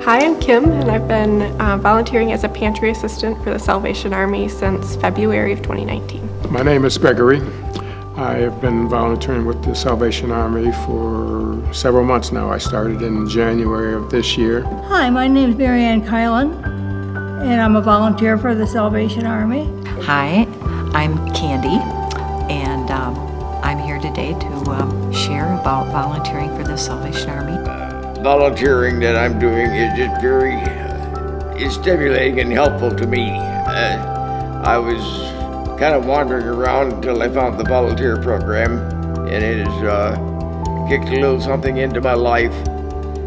Hi, I'm Kim, and I've been volunteering as a pantry assistant for the Salvation Army since February of 2019. My name is Gregory. I have been volunteering with the Salvation Army for several months now. I started in January of this year. Hi, my name is Mary Ann Kylan, and I'm a volunteer for the Salvation Army. Hi, I'm Candy, and I'm here today to share about volunteering for the Salvation Army. Volunteering that I'm doing is just very stimulating and helpful to me. I was kind of wandering around until I found the volunteer program, and it has kicked a little something into my life.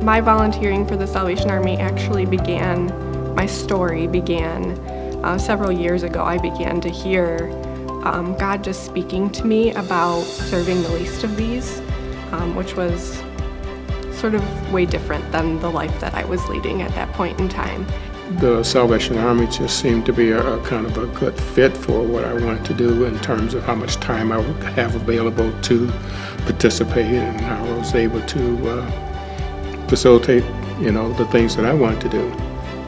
My volunteering for the Salvation Army actually began, my story began several years ago. I began to hear God just speaking to me about serving the least of these, which was sort of way different than the life that I was leading at that point in time. The Salvation Army just seemed to be a kind of a good fit for what I wanted to do in terms of how much time I would have available to participate and how I was able to facilitate, the things that I wanted to do.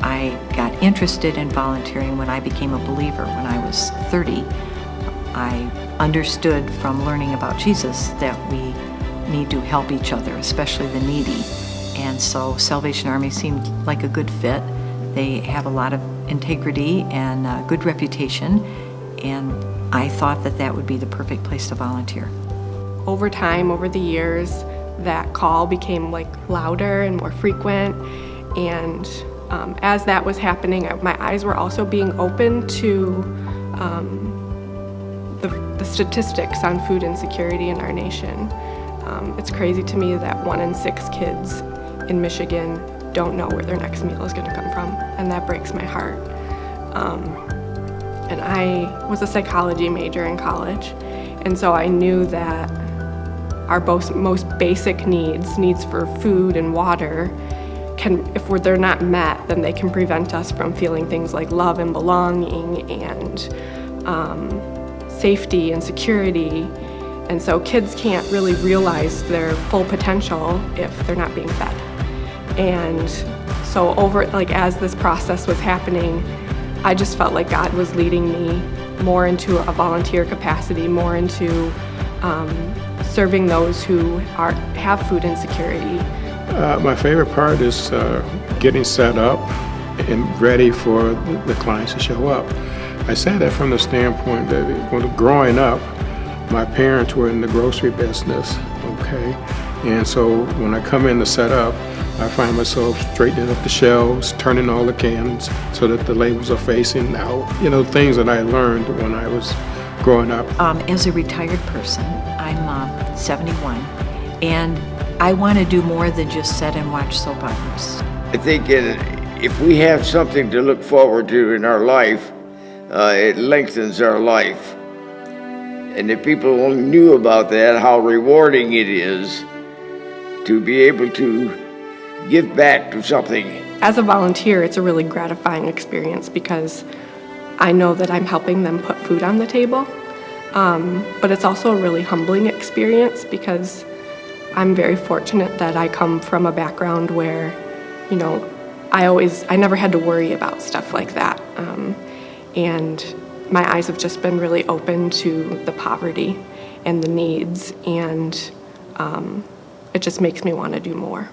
I got interested in volunteering when I became a believer when I was 30. I understood from learning about Jesus that we need to help each other, especially the needy. And so Salvation Army seemed like a good fit. They have a lot of integrity and a good reputation, and I thought that that would be the perfect place to volunteer. Over time, over the years, that call became louder and more frequent, and as that was happening, my eyes were also being opened to the statistics on food insecurity in our nation. It's crazy to me that 1 in 6 kids in Michigan don't know where their next meal is going to come from, and that breaks my heart. And I was a psychology major in college, and so I knew that our most basic needs for food and water, if they're not met, then they can prevent us from feeling things like love and belonging and safety and security. And so kids can't really realize their full potential if they're not being fed. And so as this process was happening, I just felt like God was leading me more into a volunteer capacity, more into serving those who have food insecurity. My favorite part is getting set up and ready for the clients to show up. I say that from the standpoint that when growing up, my parents were in the grocery business, okay? And so when I come in to set up, I find myself straightening up the shelves, turning all the cans so that the labels are facing out. Things that I learned when I was growing up. As a retired person, I'm 71, and I want to do more than just sit and watch soap operas. I think if we have something to look forward to in our life, it lengthens our life. And if people only knew about that, how rewarding it is to be able to give back to something. As a volunteer, it's a really gratifying experience because I know that I'm helping them put food on the table. But it's also a really humbling experience because I'm very fortunate that I come from a background where, I never had to worry about stuff like that. And my eyes have just been really open to the poverty and the needs, and it just makes me want to do more.